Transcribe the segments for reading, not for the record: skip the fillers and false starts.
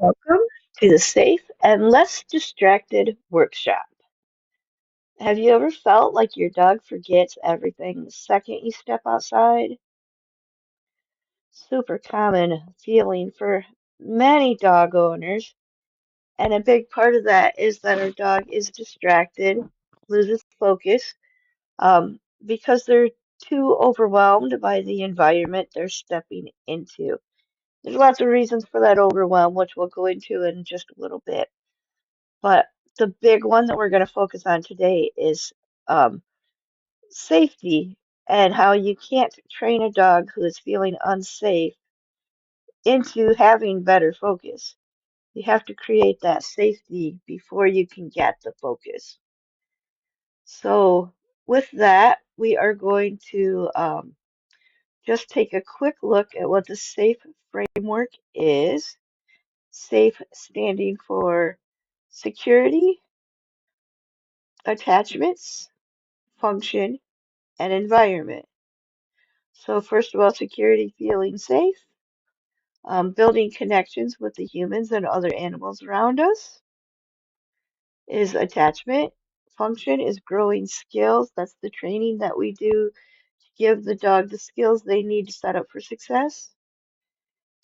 Welcome to the Safe and Less Distracted Workshop. Have you ever felt like your dog forgets everything the second you step outside? Super common feeling for many dog owners, and a big part of that is that our dog is distracted, loses focus, because they're too overwhelmed by the environment they're stepping into. There's lots of reasons for that overwhelm, which we'll go into in just a little bit. But the big one that we're going to focus on today is um, safety and how you can't train a dog who is feeling unsafe into having better focus. You have to create that safety before you can get the focus. So, with that, we are going to just take a quick look at what the SAFE framework is. SAFE standing for security, attachments, function, and environment. So first of all, security, feeling safe, building connections with the humans and other animals around us is attachment. Function is growing skills. That's the training that we do to give the dog the skills they need to set up for success.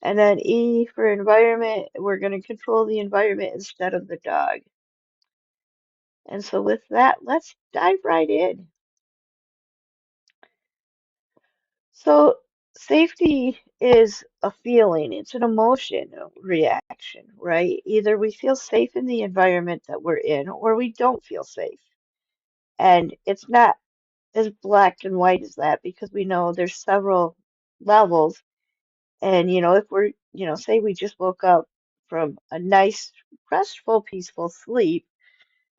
And then E for environment, we're going to control the environment instead of the dog. And so with that, let's dive right in. So safety is a feeling, it's an emotion reaction, right? Either we feel safe in the environment that we're in or we don't feel safe. And it's not as black and white as that because we know there's several levels. And, if we're, say we just woke up from a nice, restful, peaceful sleep,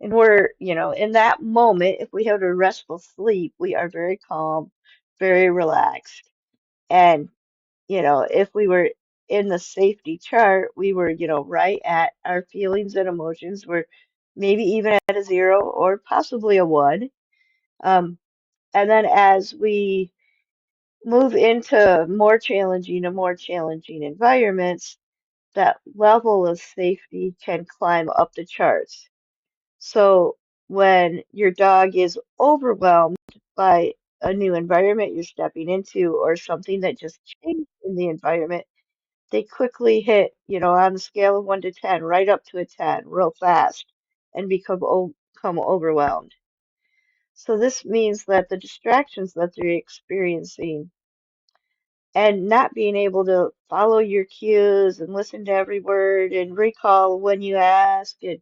and we're, in that moment, if we have a restful sleep, we are very calm, very relaxed. And if we were in the safety chart, we were, right at our feelings and emotions were maybe even at a 0 or possibly a 1. And then as we move into more challenging environments, that level of safety can climb up the charts. So when your dog is overwhelmed by a new environment you're stepping into or something that just changed in the environment, they quickly hit, on the scale of 1 to 10, right up to a 10 real fast and become overwhelmed. So this means that the distractions that they're experiencing and not being able to follow your cues and listen to every word and recall when you ask and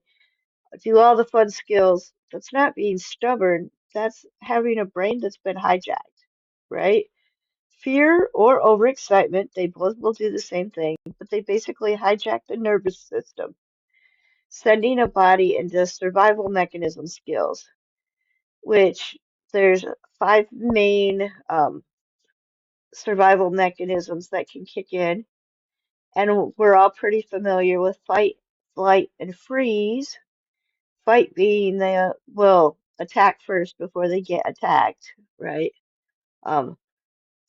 do all the fun skills, that's not being stubborn. That's having a brain that's been hijacked, right? Fear or overexcitement, they both will do the same thing, but they basically hijack the nervous system, sending a body into survival mechanism skills, which there's 5 main survival mechanisms that can kick in. And we're all pretty familiar with fight, flight, and freeze. Fight being they will attack first before they get attacked, right? Um,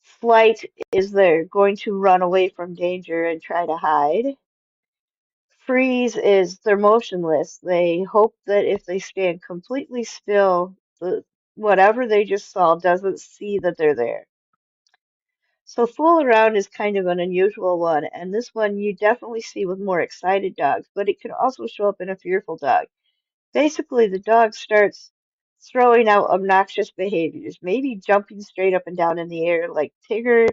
Flight is they're going to run away from danger and try to hide. Freeze is they're motionless. They hope that if they stand completely still, whatever they just saw doesn't see that they're there. So fool around is kind of an unusual one, and this one you definitely see with more excited dogs, but it can also show up in a fearful dog. Basically, the dog starts throwing out obnoxious behaviors, maybe jumping straight up and down in the air like Tigger,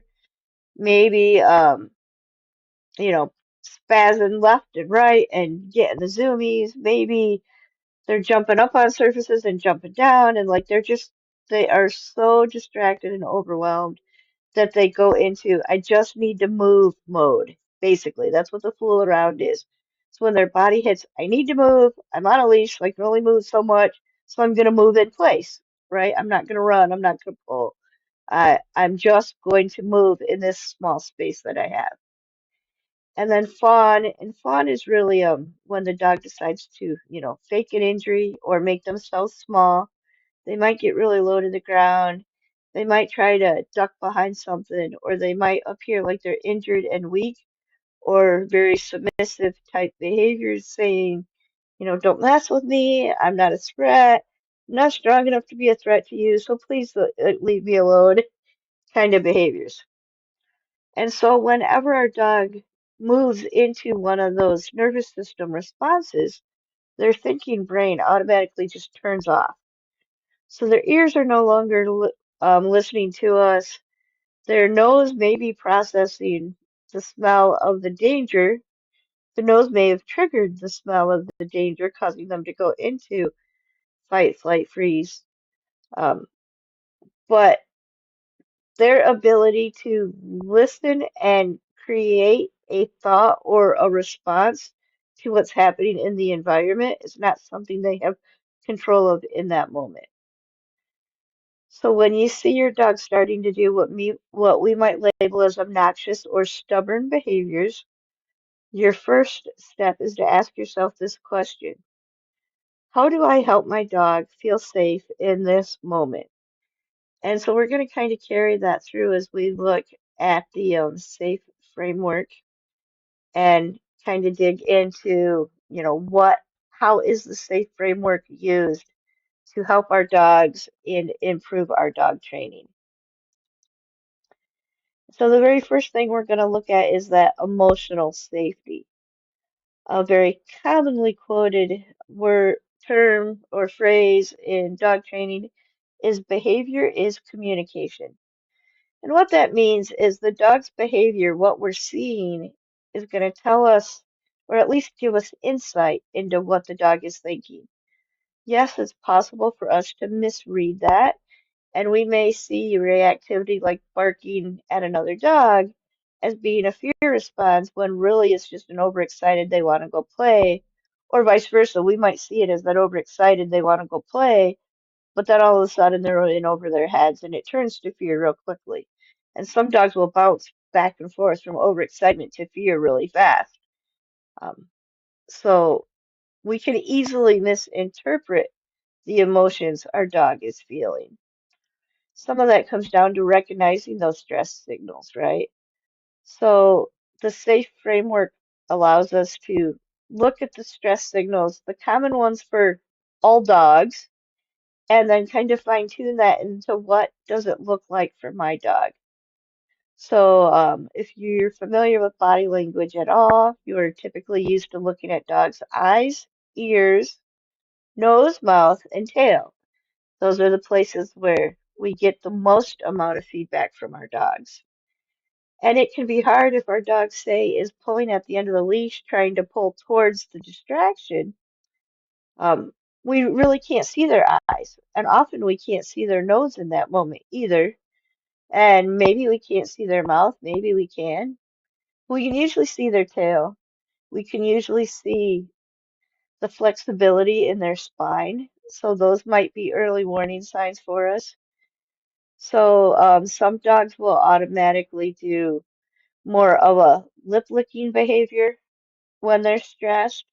maybe you know, spazzing left and right and getting the zoomies. Maybe they're jumping up on surfaces and jumping down, and like they are so distracted and overwhelmed that they go into I just need to move mode. Basically, that's what the fool around is. It's when their body hits, I need to move. I'm on a leash, so I can only move so much, so I'm going to move in place, right? I'm not going to run. I'm not going to pull. I'm just going to move in this small space that I have. And then fawn, and fawn is really when the dog decides to, fake an injury or make themselves small. They might get really low to the ground. They might try to duck behind something, or they might appear like they're injured and weak, or very submissive type behaviors saying, don't mess with me. I'm not a threat. I'm not strong enough to be a threat to you, so please leave me alone kind of behaviors. And so whenever our dog moves into one of those nervous system responses, their thinking brain automatically just turns off. So their ears are no longer listening to us. Their nose may be processing the smell of the danger. The nose may have triggered the smell of the danger, causing them to go into fight, flight, freeze. Um, but their ability to listen and create a thought or a response to what's happening in the environment is not something they have control of in that moment. So when you see your dog starting to do what we might label as obnoxious or stubborn behaviors, your first step is to ask yourself this question. How do I help my dog feel safe in this moment? And so we're going to kind of carry that through as we look at the safe framework and kind of dig into, how is the safe framework used to help our dogs and improve our dog training? So the very first thing we're going to look at is that emotional safety. A very commonly quoted word, term, or phrase in dog training is behavior is communication. And what that means is the dog's behavior, what we're seeing, is going to tell us, or at least give us insight into what the dog is thinking. Yes, it's possible for us to misread that, and we may see reactivity like barking at another dog as being a fear response when really it's just an overexcited they want to go play, or vice versa. We might see it as that overexcited they want to go play, but then all of a sudden they're in over their heads and it turns to fear real quickly. And some dogs will bounce back and forth from overexcitement to fear really fast. Um, so we can easily misinterpret the emotions our dog is feeling. Some of that comes down to recognizing those stress signals, right? So the SAFE framework allows us to look at the stress signals, the common ones for all dogs, and then kind of fine tune that into what does it look like for my dog. So if you're familiar with body language at all, you are typically used to looking at dogs' eyes, ears, nose, mouth, and tail. Those are the places where we get the most amount of feedback from our dogs. And it can be hard if our dog, say, is pulling at the end of the leash, trying to pull towards the distraction. Um, we really can't see their eyes, and often we can't see their nose in that moment either. And maybe we can't see their mouth, maybe we can. We can usually see their tail. We can usually see the flexibility in their spine. So those might be early warning signs for us. So some dogs will automatically do more of a lip licking behavior when they're stressed,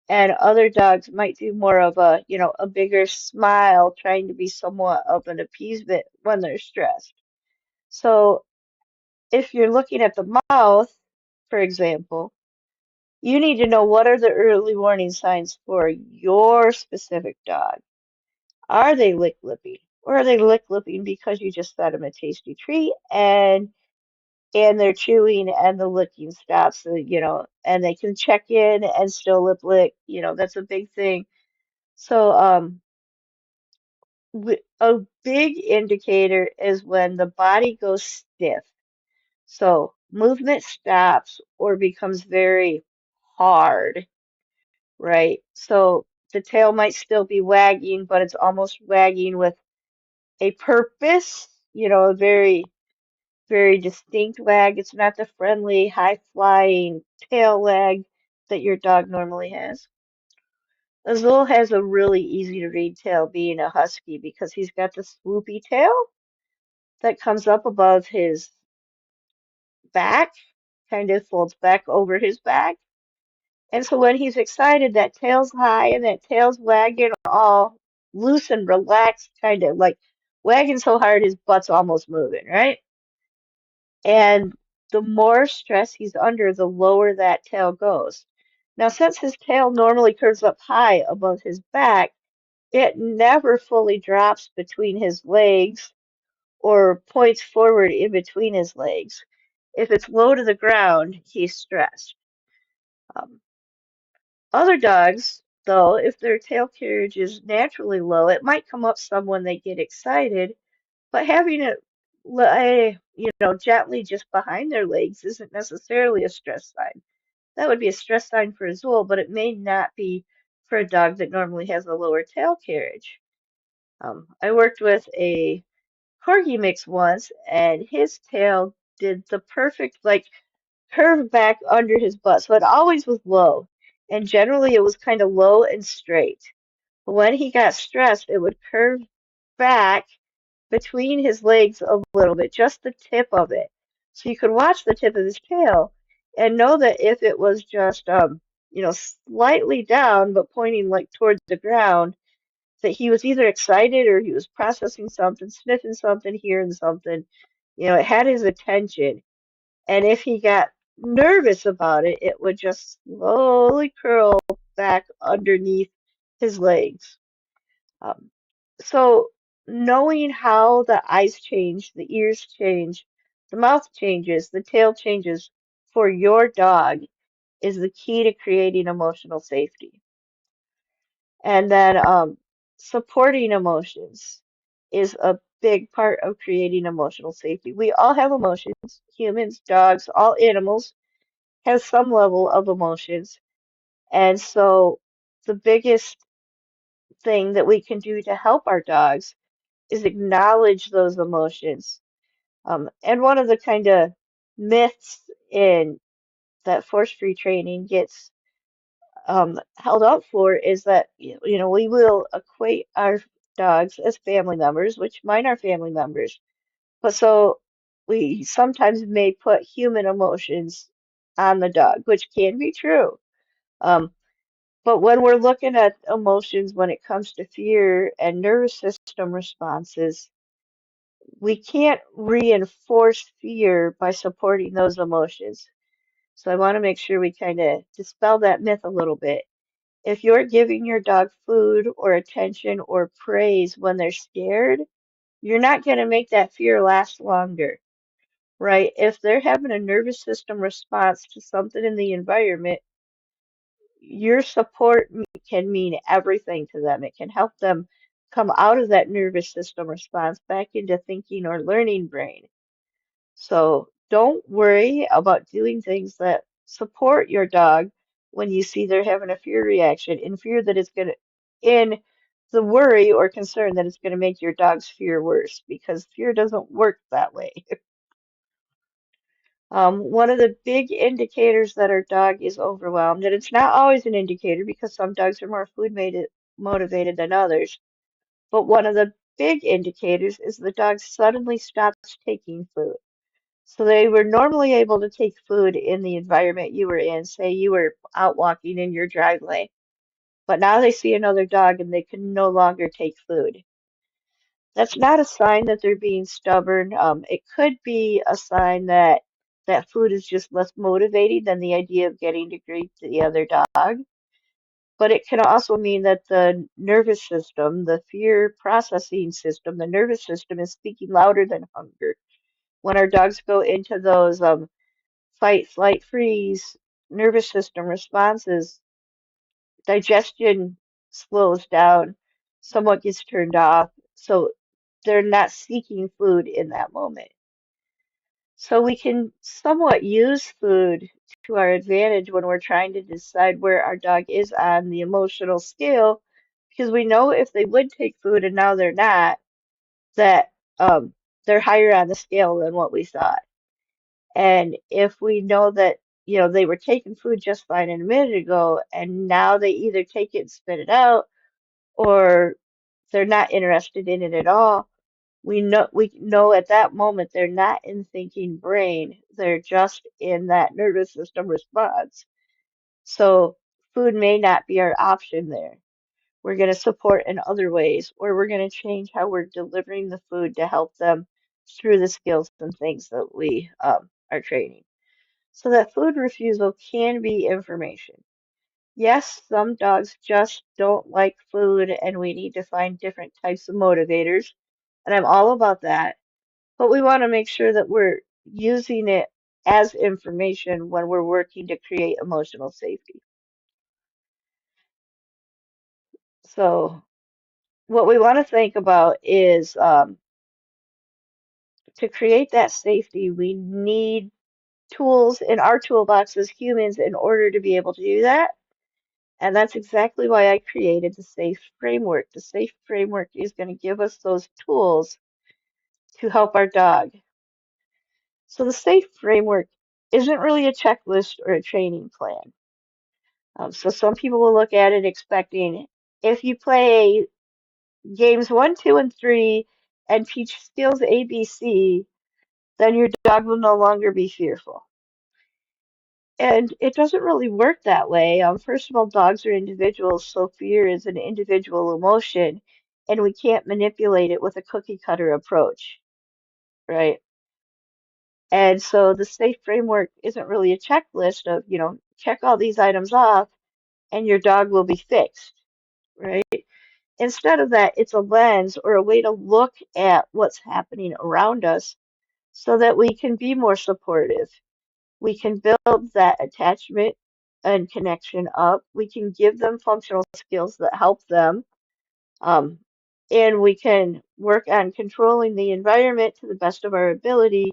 and other dogs might do more of a bigger smile, trying to be somewhat of an appeasement when they're stressed. So if you're looking at the mouth, for example, you need to know what are the early warning signs for your specific dog. Are they lick lipping? Or are they lick lipping because you just fed them a tasty treat and they're chewing and the licking stops, and they can check in and still lip lick, that's a big thing. So, a big indicator is when the body goes stiff. So, movement stops or becomes very hard, right? So, the tail might still be wagging, but it's almost wagging with a purpose, a very very distinct wag. It's not the friendly, high-flying tail wag that your dog normally has. Azul has a really easy to read tail being a husky because he's got the swoopy tail that comes up above his back, kind of folds back over his back. And so when he's excited, that tail's high and that tail's wagging all loose and relaxed, kind of like wagging so hard his butt's almost moving, right? And the more stress he's under, the lower that tail goes. Now, since his tail normally curves up high above his back, it never fully drops between his legs or points forward in between his legs. If it's low to the ground, he's stressed. Um, Other dogs, though, if their tail carriage is naturally low, it might come up some when they get excited, but having it gently just behind their legs isn't necessarily a stress sign. That would be a stress sign for Azul, but it may not be for a dog that normally has a lower tail carriage. I worked with a corgi mix once, and his tail did the perfect, like, curve back under his butt. So it always was low, and generally it was kind of low and straight. But when he got stressed, it would curve back between his legs a little bit, just the tip of it. So you could watch the tip of his tail and know that if it was just slightly down but pointing like towards the ground, that he was either excited or he was processing something, sniffing something, hearing something. It had his attention. And if he got nervous about it, it would just slowly curl back underneath his legs. Um, so knowing how the eyes change, the ears change, the mouth changes, the tail changes for your dog is the key to creating emotional safety. And then supporting emotions is a big part of creating emotional safety. We all have emotions, humans, dogs, all animals have some level of emotions. And so the biggest thing that we can do to help our dogs is acknowledge those emotions. And one of the kind of myths in that force-free training gets held up for is that we will equate our dogs as family members, which mine are family members. But so we sometimes may put human emotions on the dog, which can be true. Um, but when we're looking at emotions when it comes to fear and nervous system responses, we can't reinforce fear by supporting those emotions. So I want to make sure we kind of dispel that myth a little bit. If you're giving your dog food or attention or praise when they're scared, you're not going to make that fear last longer, right? If they're having a nervous system response to something in the environment, your support can mean everything to them. It can help them come out of that nervous system response back into thinking or learning brain. So don't worry about doing things that support your dog when you see they're having a fear reaction, in fear that it's going to, in the worry or concern that it's going to make your dog's fear worse, because fear doesn't work that way. One of the big indicators that our dog is overwhelmed, and it's not always an indicator because some dogs are more motivated than others, but one of the big indicators is the dog suddenly stops taking food. So they were normally able to take food in the environment you were in, say you were out walking in your driveway, but now they see another dog and they can no longer take food. That's not a sign that they're being stubborn. It could be a sign that that food is just less motivating than the idea of getting to greet the other dog. But it can also mean that the nervous system, the fear processing system, the nervous system is speaking louder than hunger. When our dogs go into those fight, flight, freeze, nervous system responses, digestion slows down, somewhat gets turned off, so they're not seeking food in that moment. So we can somewhat use food to our advantage when we're trying to decide where our dog is on the emotional scale, because we know if they would take food and now they're not, that they're higher on the scale than what we thought. And if we know that, they were taking food just fine a minute ago, and now they either take it and spit it out, or they're not interested in it at all, we know at that moment they're not in thinking brain. They're just in that nervous system response. So food may not be our option there. We're going to support in other ways, or we're going to change how we're delivering the food to help them through the skills and things that we our training. So that food refusal can be information. Yes, some dogs just don't like food, and we need to find different types of motivators. And I'm all about that. But we want to make sure that we're using it as information when we're working to create emotional safety. So, what we want to think about is to create that safety, we need tools in our toolbox as humans in order to be able to do that. And that's exactly why I created the SAFE framework. The SAFE framework is going to give us those tools to help our dog. So the SAFE framework isn't really a checklist or a training plan. So some people will look at it expecting if you play games one, two, and three and teach skills ABC, then your dog will no longer be fearful. And it doesn't really work that way. First of all, dogs are individuals, so fear is an individual emotion, and we can't manipulate it with a cookie cutter approach, right? And so the SAFE framework isn't really a checklist of, check all these items off and your dog will be fixed, right? Instead of that, it's a lens or a way to look at what's happening around us so that we can be more supportive. We can build that attachment and connection up. We can give them functional skills that help them. Um, and we can work on controlling the environment to the best of our ability,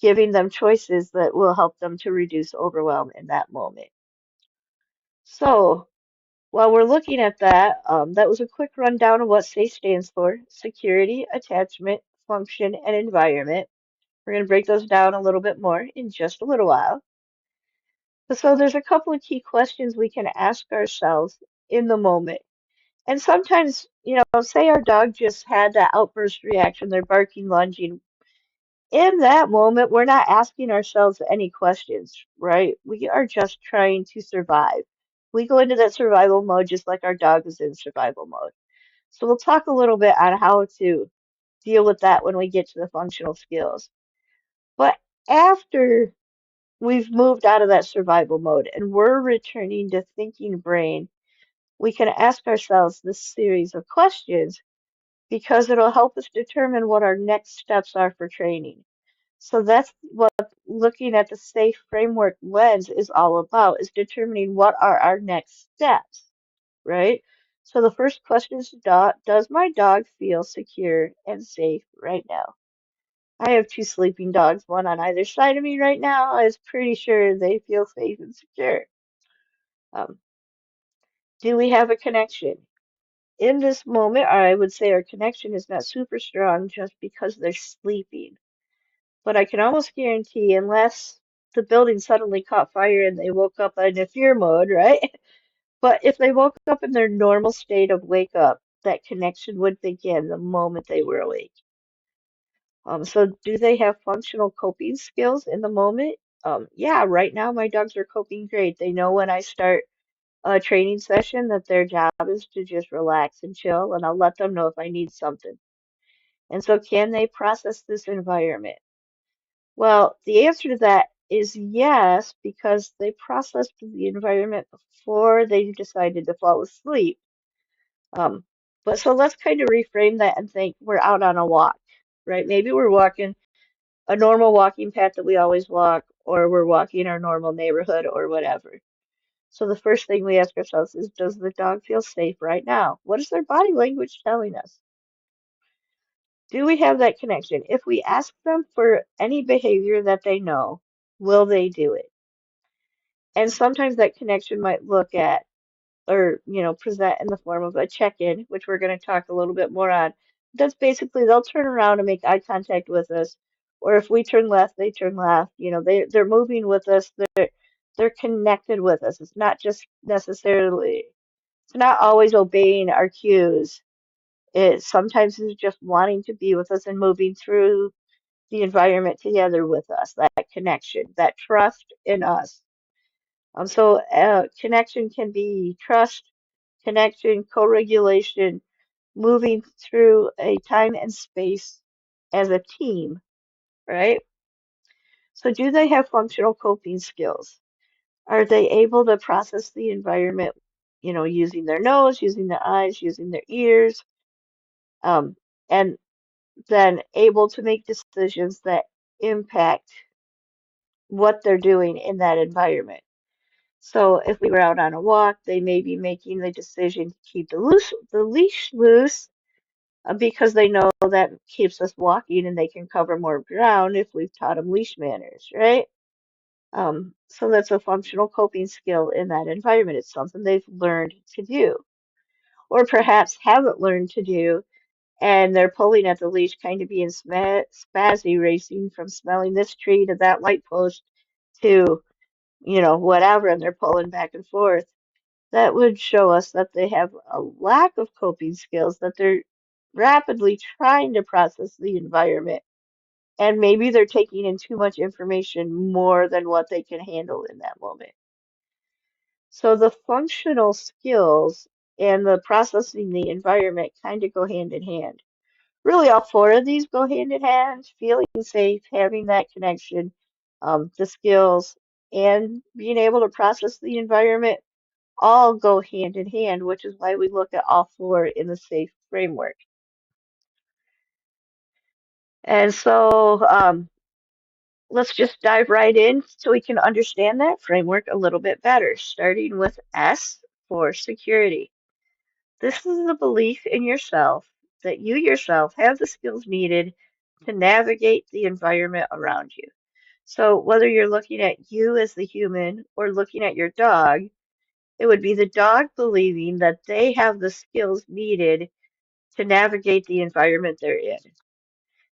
giving them choices that will help them to reduce overwhelm in that moment. So, while we're looking at that, that was a quick rundown of what SAFE stands for: security, attachment, function, and environment. We're going to break those down a little bit more in just a little while. So there's a couple of key questions we can ask ourselves in the moment. And sometimes, say our dog just had that outburst reaction, they're barking, lunging. In that moment, we're not asking ourselves any questions, right? We are just trying to survive. We go into that survival mode just like our dog is in survival mode. So we'll talk a little bit on how to deal with that when we get to the functional skills. But after we've moved out of that survival mode and we're returning to thinking brain, we can ask ourselves this series of questions because it'll help us determine what our next steps are for training. So that's what looking at the SAFE framework lens is all about, is determining what are our next steps, right? So the first question is, does my dog feel secure and safe right now? I have two sleeping dogs, one on either side of me right now. I was pretty sure they feel safe and secure. Um, do we have a connection? In this moment, I would say our connection is not super strong just because they're sleeping. But I can almost guarantee, unless the building suddenly caught fire and they woke up in a fear mode, right? But if they woke up in their normal state of wake up, that connection would begin the moment they were awake. So do they have functional coping skills in the moment? Yeah, right now my dogs are coping great. They know when I start a training session that their job is to just relax and chill, and I'll let them know if I need something. And so can they process this environment? Well, the answer to that is yes, because they processed the environment before they decided to fall asleep. Um, but so let's kind of reframe that and think we're out on a walk, right? Maybe we're walking a normal walking path that we always walk, or we're walking our normal neighborhood or whatever. So the first thing we ask ourselves is, does the dog feel safe right now? What is their body language telling us? Do we have that connection? If we ask them for any behavior that they know, will they do it? And sometimes that connection might look at or, present in the form of a check-in, which we're going to talk a little bit more on. That's basically they'll turn around and make eye contact with us, or if we turn left, they turn left. They're moving with us. They're connected with us. It's not just necessarily, it's not always obeying our cues. It sometimes is just wanting to be with us and moving through the environment together with us, that connection, that trust in us. So connection can be trust, connection, co-regulation, moving through a time and space as a team, right? So do they have functional coping skills? Are they able to process the environment, using their nose, using their eyes, using their ears, um, and then able to make decisions that impact what they're doing in that environment? So if we were out on a walk, they may be making the decision to keep the leash loose because they know that keeps us walking and they can cover more ground if we've taught them leash manners, right? So that's a functional coping skill in that environment. It's something they've learned to do, or perhaps haven't learned to do, and they're pulling at the leash, kind of being spazzy, racing from smelling this tree to that light post to, whatever, and they're pulling back and forth. That would show us that they have a lack of coping skills, that they're rapidly trying to process the environment, and maybe they're taking in too much information more than what they can handle in that moment. So the functional skills and the processing the environment kind of go hand in hand. Really, all four of these go hand in hand. Feeling safe, having that connection, the skills, and being able to process the environment all go hand in hand, which is why we look at all four in the SAFE framework. And so let's just dive right in so we can understand that framework a little bit better, starting with S for security. This is the belief in yourself that you yourself have the skills needed to navigate the environment around you. So whether you're looking at you as the human or looking at your dog, it would be the dog believing that they have the skills needed to navigate the environment they're in.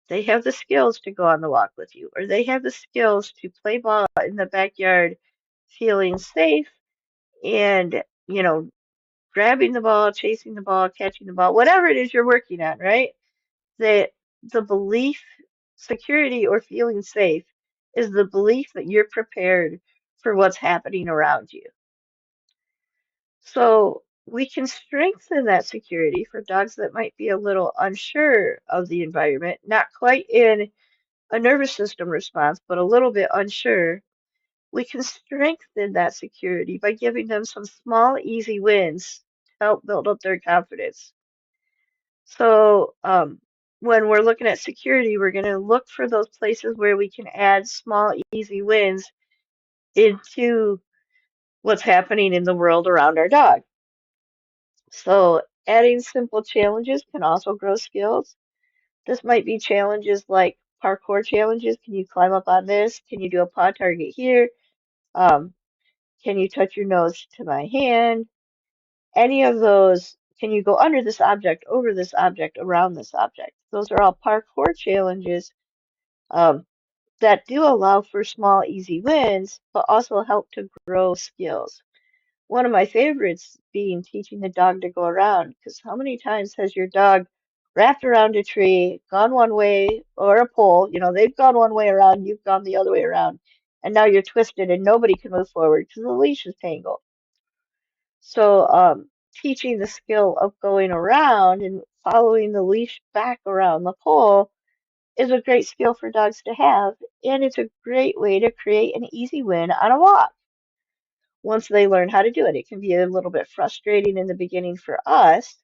They have the skills to go on the walk with you, or they have the skills to play ball in the backyard feeling safe and, grabbing the ball, chasing the ball, catching the ball, whatever it is you're working on, right? The belief, security or feeling safe is the belief that you're prepared for what's happening around you. So we can strengthen that security for dogs that might be a little unsure of the environment, not quite in a nervous system response, but a little bit unsure. We can strengthen that security by giving them some small, easy wins to help build up their confidence. So, when we're looking at security, we're going to look for those places where we can add small, easy wins into what's happening in the world around our dog. So, adding simple challenges can also grow skills. This might be challenges like parkour challenges. Can you climb up on this? Can you do a paw target here? Um, can you touch your nose to my hand? Any of those, can you go under this object, over this object, around this object? Those are all parkour challenges um, that do allow for small, easy wins, but also help to grow skills. One of my favorites being teaching the dog to go around, because how many times has your dog wrapped around a tree, gone one way, or a pole? They've gone one way around, you've gone the other way around, and now you're twisted and nobody can move forward because the leash is tangled. So, teaching the skill of going around and following the leash back around the pole is a great skill for dogs to have, and it's a great way to create an easy win on a walk. Once they learn how to do it, it can be a little bit frustrating in the beginning for us,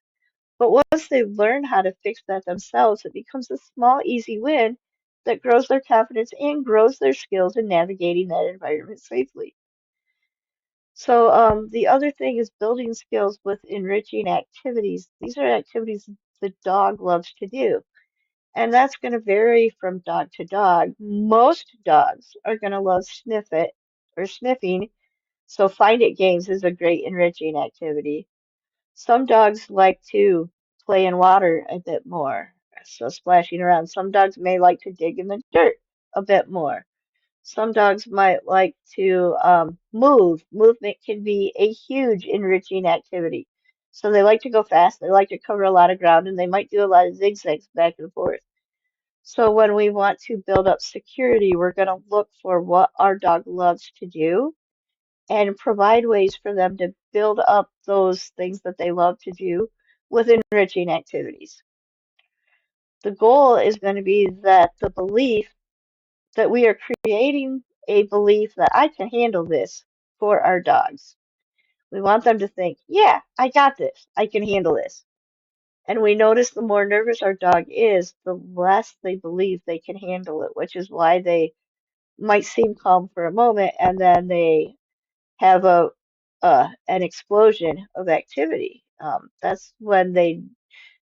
but once they learn how to fix that themselves, it becomes a small, easy win that grows their confidence and grows their skills in navigating that environment safely. So the other thing is building skills with enriching activities. These are activities the dog loves to do. And that's going to vary from dog to dog. Most dogs are going to love sniff it or sniffing. So find it games is a great enriching activity. Some dogs like to play in water a bit more. So splashing around. Some dogs may like to dig in the dirt a bit more. Some dogs might like to move. Movement can be a huge enriching activity. So they like to go fast, they like to cover a lot of ground, and they might do a lot of zigzags back and forth. So when we want to build up security, we're going to look for what our dog loves to do and provide ways for them to build up those things that they love to do with enriching activities. The goal is going to be that the belief that we are creating a belief that I can handle this for our dogs. We want them to think, yeah, I got this. I can handle this. And we notice the more nervous our dog is, the less they believe they can handle it, which is why they might seem calm for a moment and then they have an explosion of activity. That's when they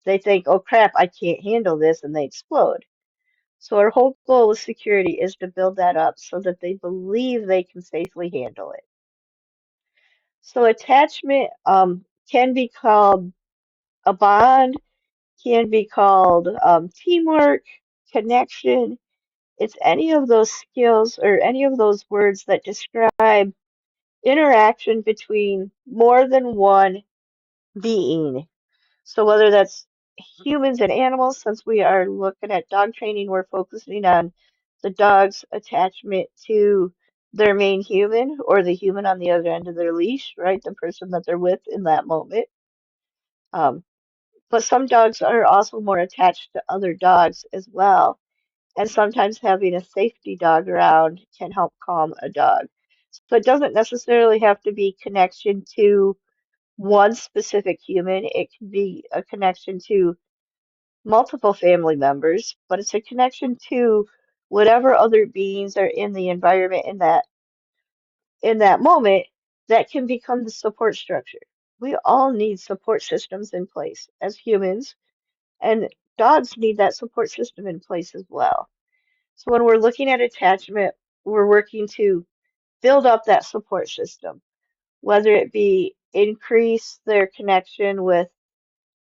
think, oh crap, I can't handle this, and they explode. So our whole goal with security is to build that up so that they believe they can safely handle it. So attachment can be called a bond, can be called teamwork, connection. It's any of those skills or any of those words that describe interaction between more than one being. So whether that's humans and animals, since we are looking at dog training, we're focusing on the dog's attachment to their main human or the human on the other end of their leash, right? The person that they're with in that moment. Um, but some dogs are also more attached to other dogs as well. And sometimes having a safety dog around can help calm a dog. So it doesn't necessarily have to be connection to one specific human. It can be a connection to multiple family members, but it's a connection to whatever other beings are in the environment in that moment that can become the support structure. We all need support systems in place as humans, and dogs need that support system in place as well. So when we're looking at attachment, we're working to build up that support system, whether it be increase their connection with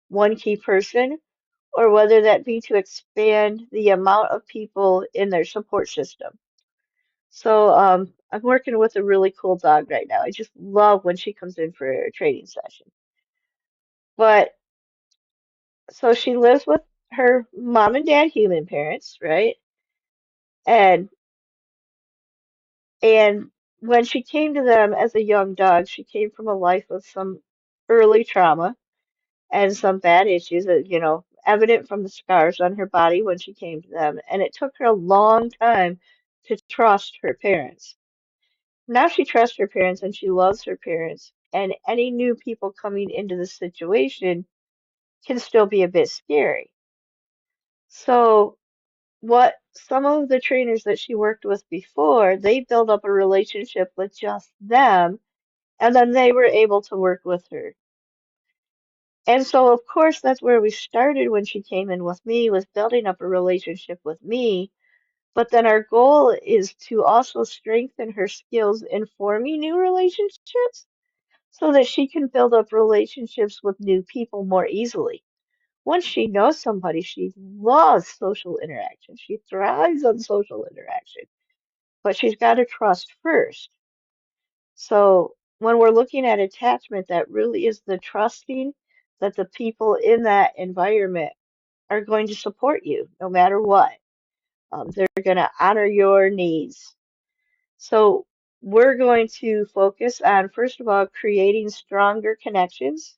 one key person or whether that be to expand the amount of people in their support system. So I'm working with a really cool dog right now. I just love when she comes in for a training session. But so she lives with her mom and dad human parents, right? And and when she came to them as a young dog, she came from a life of some early trauma and some bad issues that, evident from the scars on her body when she came to them. And it took her a long time to trust her parents. Now she trusts her parents and she loves her parents. And any new people coming into the situation can still be a bit scary. So, what some of the trainers that she worked with before, they built up a relationship with just them, and then they were able to work with her. And so, of course, that's where we started when she came in with me, was building up a relationship with me. But then our goal is to also strengthen her skills in forming new relationships so that she can build up relationships with new people more easily. Once she knows somebody, she loves social interaction. She thrives on social interaction, but she's got to trust first. So when we're looking at attachment, that really is the trusting that the people in that environment are going to support you no matter what. They're going to honor your needs. So we're going to focus on, first of all, creating stronger connections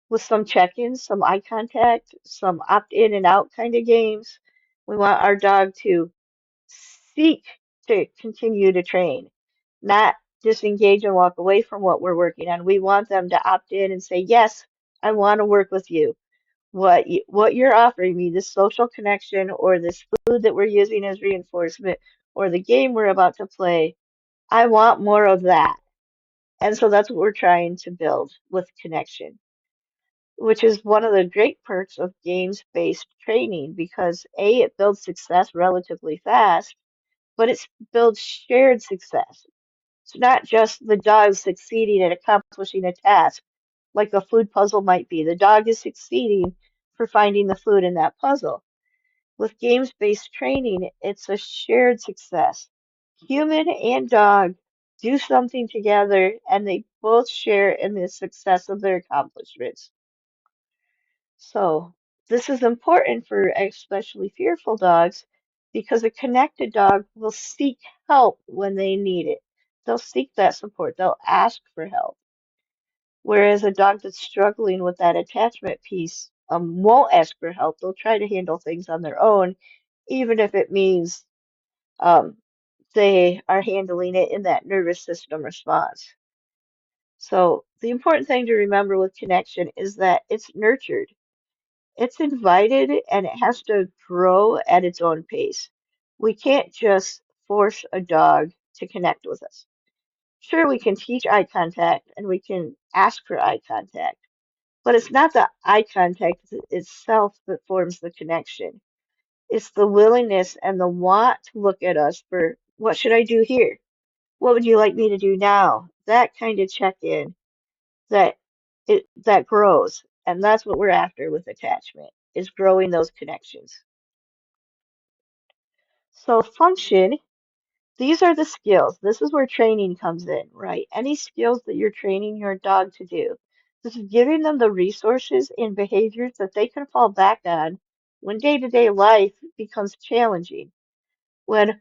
with some check-ins, some eye contact, some opt-in and out kind of games. We want our dog to seek to continue to train, not disengage and walk away from what we're working on. We want them to opt in and say, yes, I want to work with you. What you're offering me, this social connection or this food that we're using as reinforcement or the game we're about to play, I want more of that. And so that's what we're trying to build with connection, which is one of the great perks of games-based training because A, it builds success relatively fast, but it builds shared success. It's not just the dog succeeding at accomplishing a task, like a food puzzle might be. The dog is succeeding for finding the food in that puzzle. With games-based training, it's a shared success. Human and dog do something together and they both share in the success of their accomplishments. So this is important for especially fearful dogs because a connected dog will seek help when they need it. They'll seek that support. They'll ask for help. Whereas a dog that's struggling with that attachment piece won't ask for help. They'll try to handle things on their own, even if it means Um, they are handling it in that nervous system response. So the important thing to remember with connection is that it's nurtured, it's invited, and it has to grow at its own pace. We can't just force a dog to connect with us. Sure, we can teach eye contact and we can ask for eye contact, but it's not the eye contact itself that forms the connection. It's the willingness and the want to look at us for what should I do here? What would you like me to do now? That kind of check-in that that grows. And that's what we're after with attachment, is growing those connections. So function, these are the skills. This is where training comes in, right? Any skills that you're training your dog to do. This is giving them the resources and behaviors that they can fall back on when day-to-day life becomes challenging. When,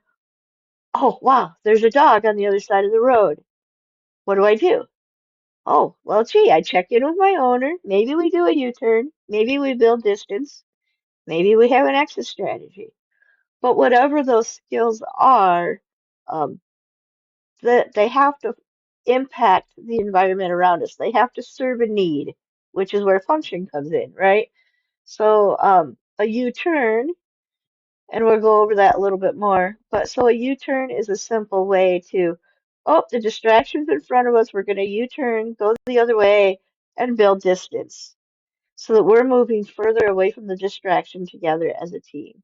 oh, wow, there's a dog on the other side of the road. What do I do? Oh, well, gee, I check in with my owner. Maybe we do a U-turn. Maybe we build distance. Maybe we have an exit strategy. But whatever those skills are, um, that they have to impact the environment around us. They have to serve a need, which is where function comes in, right? So a U-turn, and we'll go over that a little bit more. But so a U-turn is a simple way to, oh, the distraction's in front of us. We're going to U-turn, go the other way, and build distance so that we're moving further away from the distraction together as a team.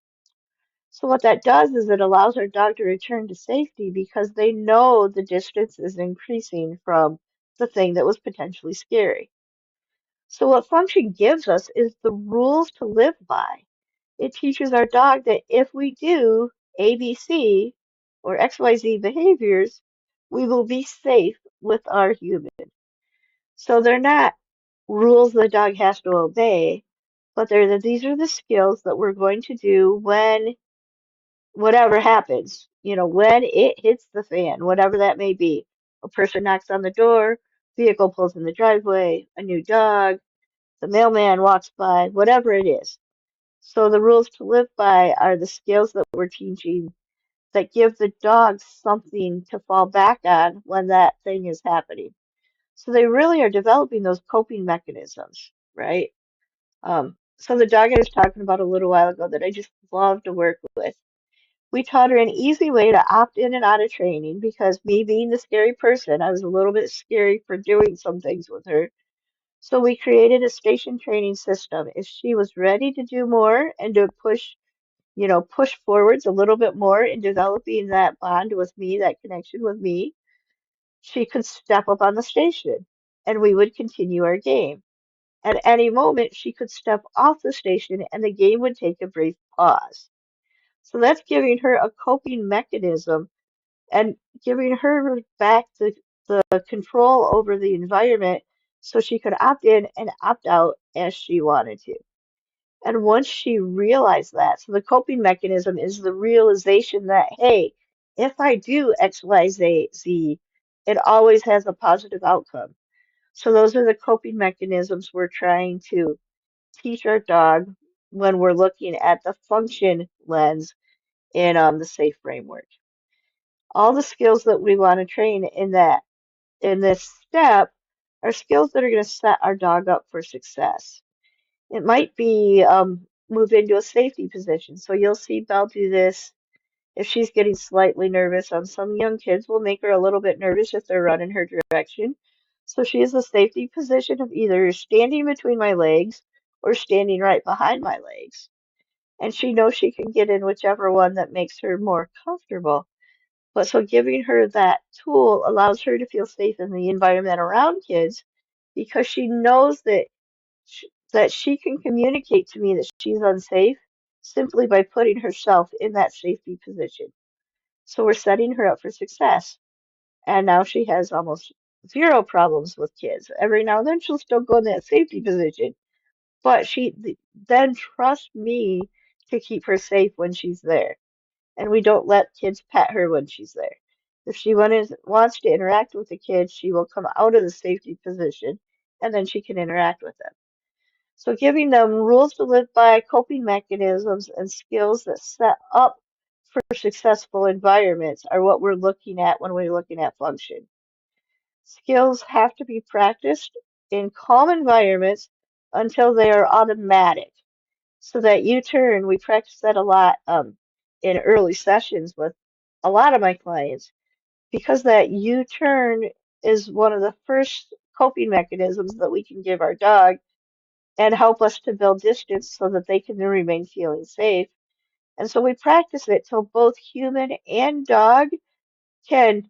So what that does is it allows our dog to return to safety because they know the distance is increasing from the thing that was potentially scary. So what function gives us is the rules to live by. It teaches our dog that if we do ABC or XYZ behaviors, we will be safe with our human. So they're not rules the dog has to obey, but these are the skills that we're going to do when whatever happens, when it hits the fan, whatever that may be. A person knocks on the door, vehicle pulls in the driveway, a new dog, the mailman walks by, whatever it is. So the rules to live by are the skills that we're teaching that give the dog something to fall back on when that thing is happening. So they really are developing those coping mechanisms, right? So the dog I was talking about a little while ago that I just love to work with. We taught her an easy way to opt in and out of training because me being the scary person, I was a little bit scary for doing some things with her. So we created a station training system. If she was ready to do more and to push forwards a little bit more in developing that bond with me, that connection with me, she could step up on the station and we would continue our game. At any moment, she could step off the station and the game would take a brief pause. So that's giving her a coping mechanism and giving her back the control over the environment so she could opt in and opt out as she wanted to. And once she realized that, so the coping mechanism is the realization that, hey, if I do X, Y, Z, it always has a positive outcome. So those are the coping mechanisms we're trying to teach our dog when we're looking at the function lens in the SAFE framework. All the skills that we want to train in this step are skills that are going to set our dog up for success. It might be move into a safety position. So you'll see Belle do this if she's getting slightly nervous. Some young kids will make her a little bit nervous if they're running her direction. So she is a safety position of either standing between my legs or standing right behind my legs. And she knows she can get in whichever one that makes her more comfortable. But so giving her that tool allows her to feel safe in the environment around kids because she knows that she can communicate to me that she's unsafe simply by putting herself in that safety position. So we're setting her up for success. And now she has almost zero problems with kids. Every now and then she'll still go in that safety position, but then trusts me to keep her safe when she's there. And we don't let kids pet her when she's there. If she wants to interact with the kids, she will come out of the safety position and then she can interact with them. So giving them rules to live by, coping mechanisms, and skills that set up for successful environments are what we're looking at when we're looking at function. Skills have to be practiced in calm environments until they are automatic. So that U-turn, we practice that a lot in early sessions with a lot of my clients because that U-turn is one of the first coping mechanisms that we can give our dog and help us to build distance so that they can remain feeling safe. And so we practice it till both human and dog can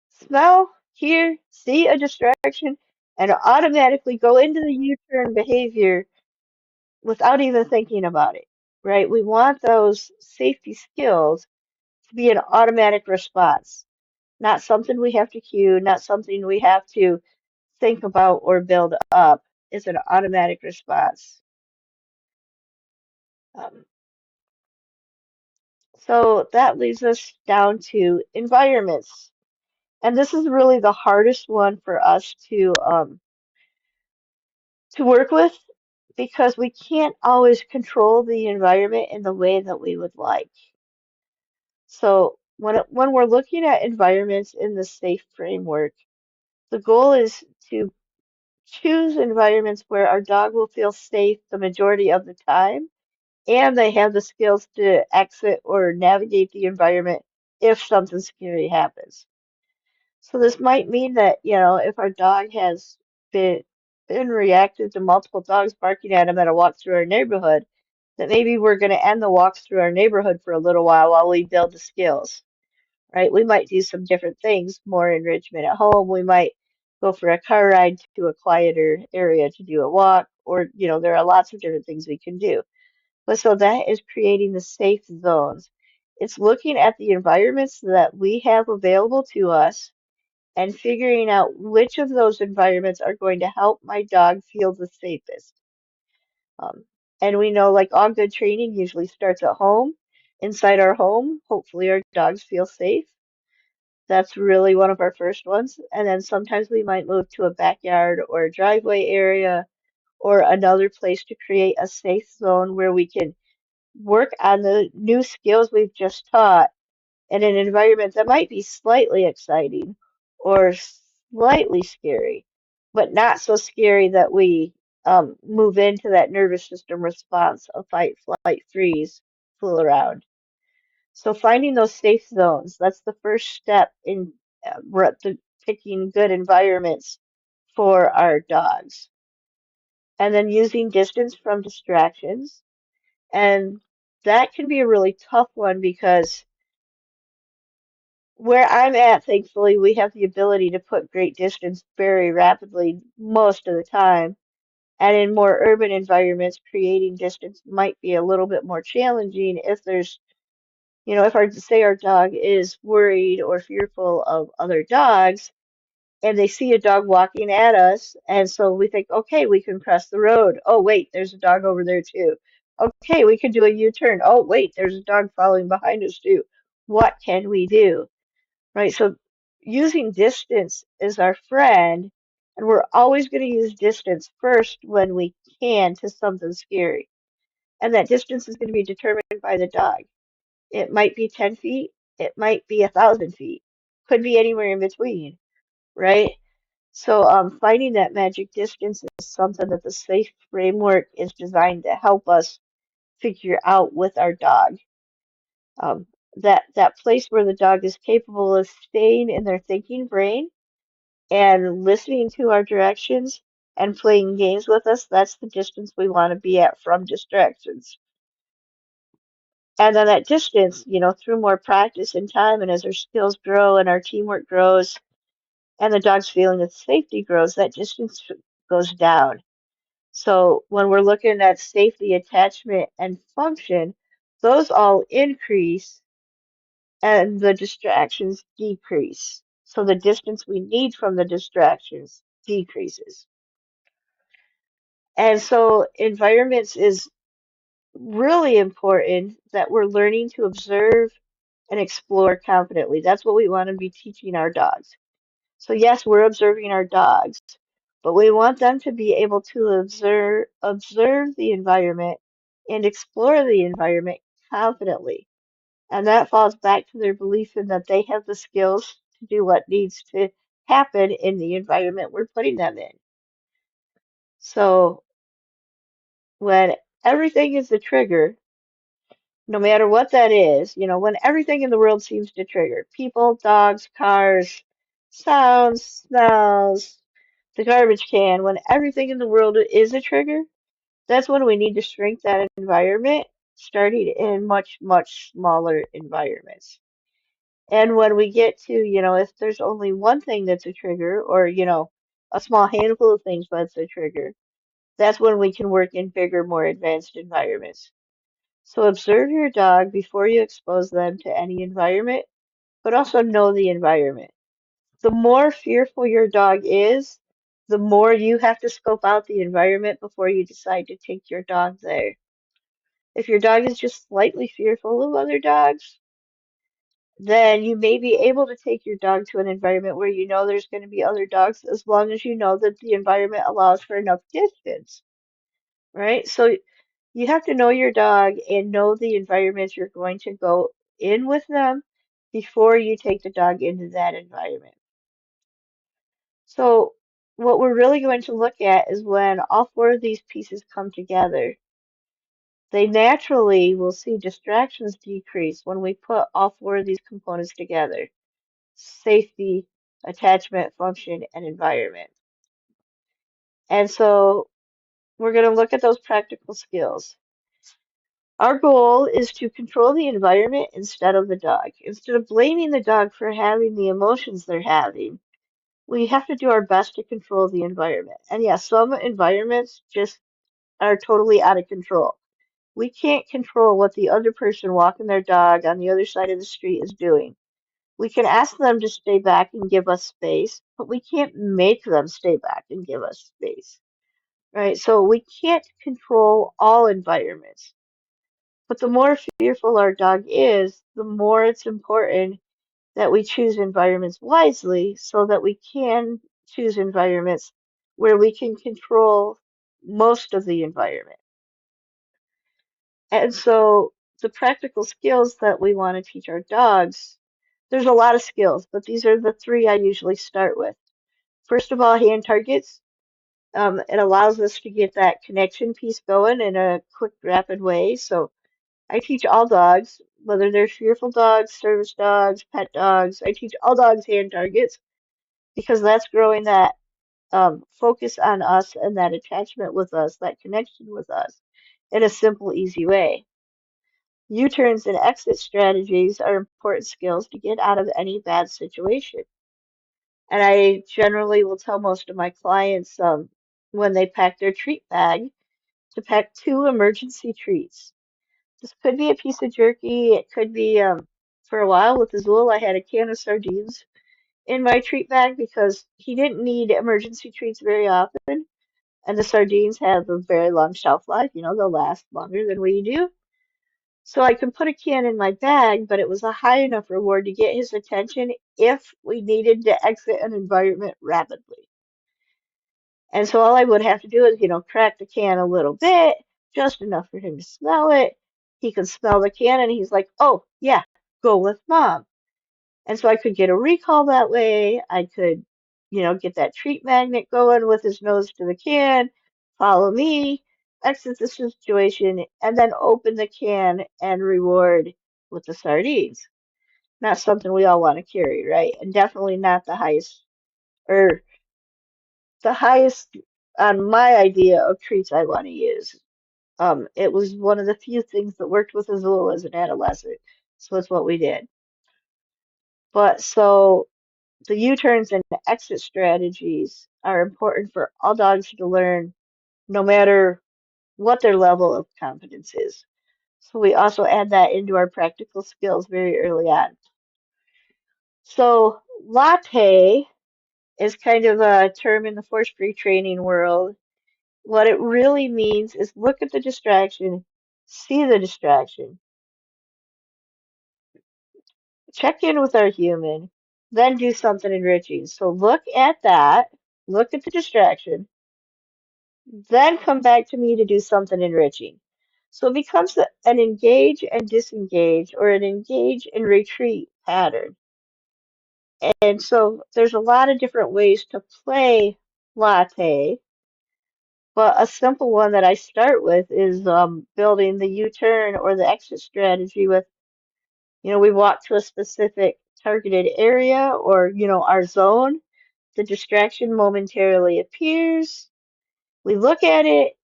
smell, hear, see a distraction, and automatically go into the U-turn behavior without even thinking about it, right? We want those safety skills to be an automatic response, not something we have to cue, not something we have to think about or build up. It's an automatic response. Um, so that leads us down to environments. And this is really the hardest one for us to work with because we can't always control the environment in the way that we would like. So when we're looking at environments in the SAFE framework, the goal is to choose environments where our dog will feel safe the majority of the time, and they have the skills to exit or navigate the environment if something scary happens. So this might mean that, if our dog has been been reacted to multiple dogs barking at him at a walk through our neighborhood, that maybe we're going to end the walks through our neighborhood for a little while we build the skills, right? We might do some different things, more enrichment at home. We might go for a car ride to a quieter area to do a walk, or, there are lots of different things we can do. But so that is creating the safe zones. It's looking at the environments that we have available to us and figuring out which of those environments are going to help my dog feel the safest. Um, and we know, like all good training usually starts at home, inside our home. Hopefully, our dogs feel safe. That's really one of our first ones. And then sometimes we might move to a backyard or a driveway area or another place to create a safe zone where we can work on the new skills we've just taught in an environment that might be slightly exciting or slightly scary, but not so scary that we move into that nervous system response of fight, flight, freeze, fool around. So finding those safe zones, that's the first step in picking good environments for our dogs. And then using distance from distractions. And that can be a really tough one because where I'm at, thankfully, we have the ability to put great distance very rapidly most of the time. And in more urban environments, creating distance might be a little bit more challenging if there's, if our dog is worried or fearful of other dogs and they see a dog walking at us, and so we think, okay, we can cross the road. Oh, wait, there's a dog over there too. Okay, we can do a U-turn. Oh, wait, there's a dog following behind us too. What can we do? Right? So using distance is our friend, and we're always going to use distance first when we can to something scary. And that distance is going to be determined by the dog. It might be 10 feet, it might be 1,000 feet, could be anywhere in between, right? So finding that magic distance is something that the SAFE framework is designed to help us figure out with our dog. Um, that place where the dog is capable of staying in their thinking brain and listening to our directions and playing games with us, that's the distance we want to be at from distractions. And then that distance, through more practice and time, and as our skills grow and our teamwork grows, and the dog's feeling of safety grows, that distance goes down. So when we're looking at safety, attachment, and function, those all increase and the distractions decrease. So the distance we need from the distractions decreases. And so environments is really important that we're learning to observe and explore confidently. That's what we want to be teaching our dogs. So yes, we're observing our dogs, but we want them to be able to observe the environment and explore the environment confidently. And that falls back to their belief in that they have the skills to do what needs to happen in the environment we're putting them in. So when everything is a trigger, no matter what that is, when everything in the world seems to trigger, people, dogs, cars, sounds, smells, the garbage can, when everything in the world is a trigger, that's when we need to shrink that environment, starting in much, much smaller environments. And when we get to, if there's only one thing that's a trigger, or, a small handful of things that's a trigger, that's when we can work in bigger, more advanced environments. So observe your dog before you expose them to any environment, but also know the environment. The more fearful your dog is, the more you have to scope out the environment before you decide to take your dog there. If your dog is just slightly fearful of other dogs, then you may be able to take your dog to an environment where you know there's going to be other dogs, as long as you know that the environment allows for enough distance, right? So you have to know your dog and know the environments you're going to go in with them before you take the dog into that environment. So what we're really going to look at is when all four of these pieces come together. They naturally will see distractions decrease when we put all four of these components together: safety, attachment, function, and environment. And so we're going to look at those practical skills. Our goal is to control the environment instead of the dog. Instead of blaming the dog for having the emotions they're having, we have to do our best to control the environment. And yes, some environments just are totally out of control. We can't control what the other person walking their dog on the other side of the street is doing. We can ask them to stay back and give us space, but we can't make them stay back and give us space, right? So we can't control all environments. But the more fearful our dog is, the more it's important that we choose environments wisely so that we can choose environments where we can control most of the environment. And so the practical skills that we want to teach our dogs, there's a lot of skills, but these are the three I usually start with. First of all, hand targets. It allows us to get that connection piece going in a quick, rapid way. So I teach all dogs, whether they're fearful dogs, service dogs, pet dogs. I teach all dogs hand targets because that's growing that focus on us and that attachment with us, that connection with us in a simple, easy way. U-turns and exit strategies are important skills to get out of any bad situation. And I generally will tell most of my clients when they pack their treat bag to pack two emergency treats. This could be a piece of jerky. It could be, for a while with Azul, I had a can of sardines in my treat bag because he didn't need emergency treats very often. And the sardines have a very long shelf life. They'll last longer than we do. So I could put a can in my bag, but it was a high enough reward to get his attention if we needed to exit an environment rapidly. And so all I would have to do is, crack the can a little bit, just enough for him to smell it. He could smell the can and he's like, oh, yeah, go with mom. And so I could get a recall that way. I could, get that treat magnet going with his nose to the can, follow me, exit the situation, and then open the can and reward with the sardines. Not something we all want to carry, right? And definitely not the highest, or the highest on my idea of treats I want to use. It was one of the few things that worked with Azul as an adolescent, so it's what we did. But so the U-turns and exit strategies are important for all dogs to learn, no matter what their level of confidence is. So we also add that into our practical skills very early on. So latte is kind of a term in the force-free training world. What it really means is look at the distraction, see the distraction, check in with our human, then do something enriching. So look at that, look at the distraction, then come back to me to do something enriching. So it becomes an engage and disengage or an engage and retreat pattern. And so there's a lot of different ways to play latte, but a simple one that I start with is building the U-turn or the exit strategy with, we walk to a specific targeted area or, our zone. The distraction momentarily appears. We look at it,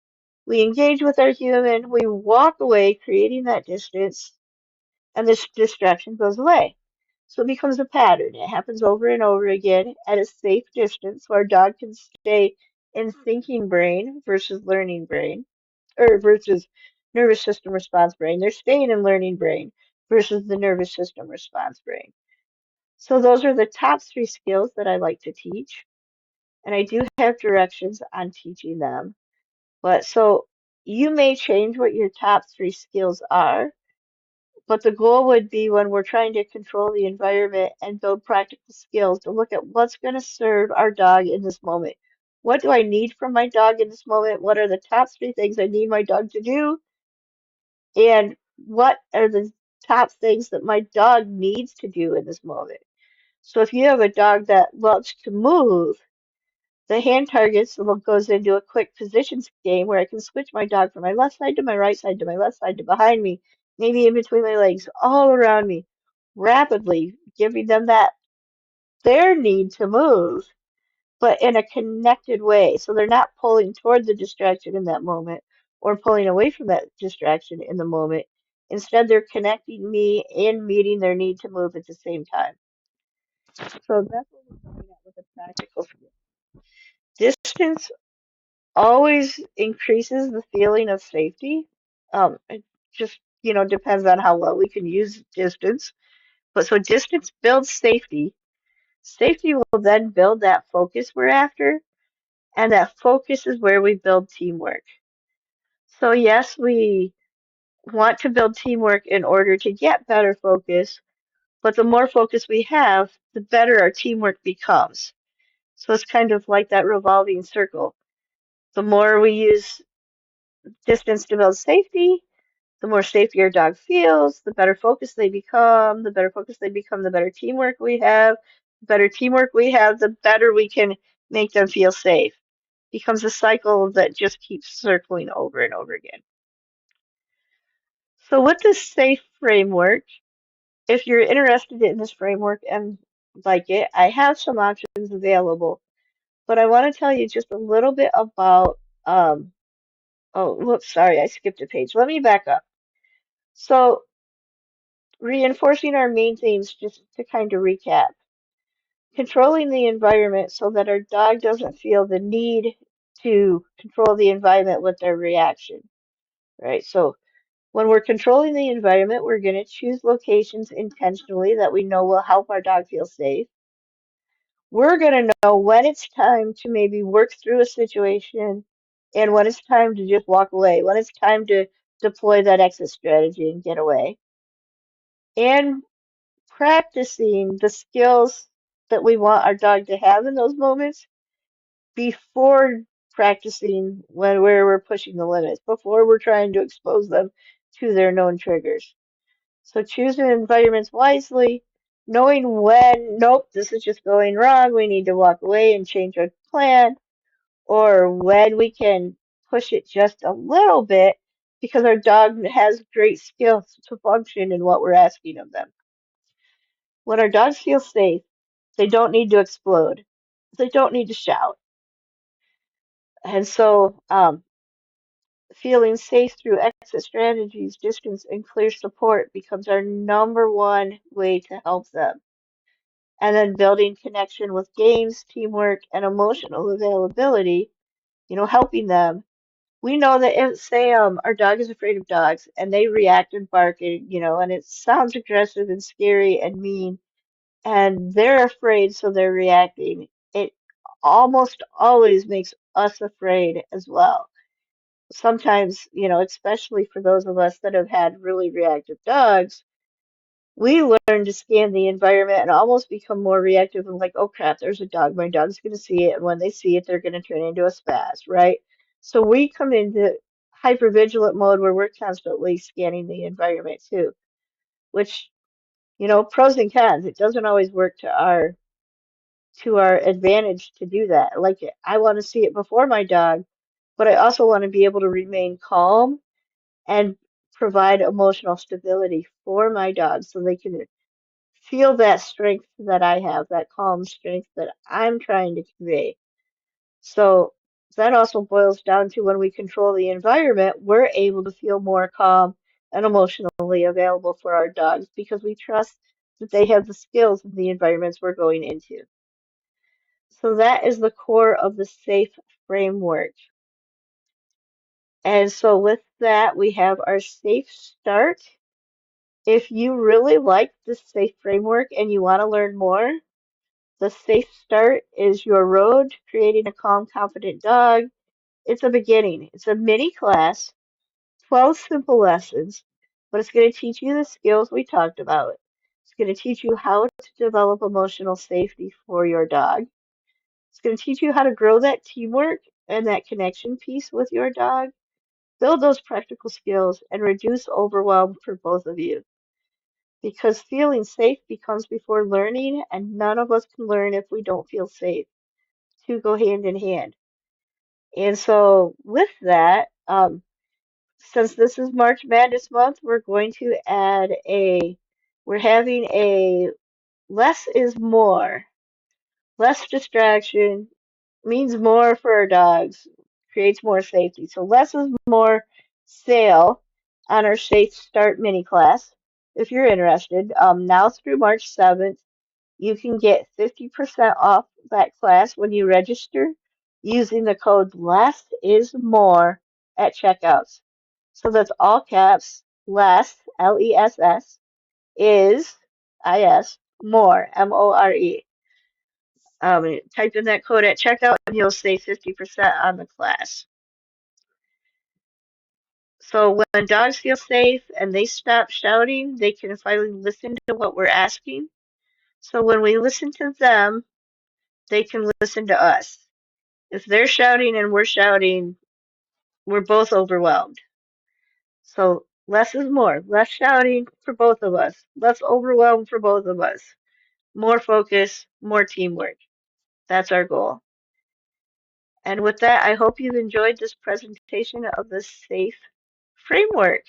we engage with our human, we walk away, creating that distance, and this distraction goes away. So it becomes a pattern. It happens over and over again at a safe distance so our dog can stay in thinking brain versus learning brain, or versus nervous system response brain. They're staying in learning brain versus the nervous system response brain. So those are the top three skills that I like to teach. And I do have directions on teaching them. But so you may change what your top three skills are, but the goal would be when we're trying to control the environment and build practical skills to look at what's going to serve our dog in this moment. What do I need from my dog in this moment? What are the top three things I need my dog to do? And what are the top things that my dog needs to do in this moment? So if you have a dog that loves to move, the hand targets goes into a quick positions game where I can switch my dog from my left side to my right side to my left side to behind me, maybe in between my legs, all around me, rapidly giving them that their need to move, but in a connected way. So they're not pulling toward the distraction in that moment or pulling away from that distraction in the moment. Instead, they're connecting me and meeting their need to move at the same time. So that's what we're coming at with a practical skill. Distance always increases the feeling of safety. It just, depends on how well we can use distance. But so distance builds safety. Safety will then build that focus we're after, and that focus is where we build teamwork. So yes, we want to build teamwork in order to get better focus, but the more focus we have, the better our teamwork becomes. So it's kind of like that revolving circle. The more we use distance to build safety, the more safe your dog feels, the better focused they become. The better focused they become, the better teamwork we have. The better teamwork we have, the better we can make them feel safe. Becomes a cycle that just keeps circling over and over again. So with this safe framework, if you're interested in this framework and like it, I have some options available. But I want to tell you just a little bit about, oh, whoops, sorry, I skipped a page. Let me back up. So reinforcing our main themes, just to kind of recap. Controlling the environment so that our dog doesn't feel the need to control the environment with their reaction, right? So when we're controlling the environment, we're going to choose locations intentionally that we know will help our dog feel safe. We're going to know when it's time to maybe work through a situation and when it's time to just walk away, when it's time to deploy that exit strategy and get away. And practicing the skills that we want our dog to have in those moments before practicing where we're pushing the limits, before we're trying to expose them to their known triggers. So choosing environments wisely, knowing when, nope, this is just going wrong, we need to walk away and change our plan, or when we can push it just a little bit because our dog has great skills to function in what we're asking of them. When our dogs feel safe, they don't need to explode. They don't need to shout. And so, feeling safe through exit strategies, distance, and clear support becomes our number one way to help them. And then building connection with games, teamwork, and emotional availability, helping them. We know that if, say, our dog is afraid of dogs and they react and bark, and it sounds aggressive and scary and mean, and they're afraid, so they're reacting. It almost always makes us afraid as well. Sometimes, especially for those of us that have had really reactive dogs, we learn to scan the environment and almost become more reactive and like, oh crap, there's a dog. My dog's going to see it. And when they see it, they're going to turn into a spaz, right? So we come into hypervigilant mode where we're constantly scanning the environment too, which, pros and cons. It doesn't always work to our advantage to do that. Like I want to see it before my dog, but I also want to be able to remain calm and provide emotional stability for my dog so they can feel that strength that I have, that calm strength that I'm trying to convey. So that also boils down to when we control the environment, we're able to feel more calm and emotionally available for our dogs because we trust that they have the skills in the environments we're going into. So that is the core of the SAFE framework. And so with that, we have our SAFE start. If you really like the SAFE framework and you want to learn more, the SAFE start is your road to creating a calm, confident dog. It's a beginning. It's a mini class, 12 simple lessons, but it's going to teach you the skills we talked about. It's going to teach you how to develop emotional safety for your dog. It's going to teach you how to grow that teamwork and that connection piece with your dog, build those practical skills, and reduce overwhelm for both of you. Because feeling safe becomes before learning, and none of us can learn if we don't feel safe. Two go hand in hand. And so, with that, since this is March Madness month, we're having a less is more. Less distraction means more for our dogs, creates more safety. So less is more sale on our Safe Start mini class. If you're interested, now through March 7th, you can get 50% off that class when you register using the code less is more at checkouts. So that's all caps, less, Less, is, is, more, more. Type in that code at checkout and you'll save 50% on the class. So when dogs feel safe and they stop shouting, they can finally listen to what we're asking. So when we listen to them, they can listen to us. If they're shouting and we're shouting, we're both overwhelmed. So less is more. Less shouting for both of us. Less overwhelmed for both of us. More focus, more teamwork. That's our goal. And with that, I hope you've enjoyed this presentation of the SAFE framework.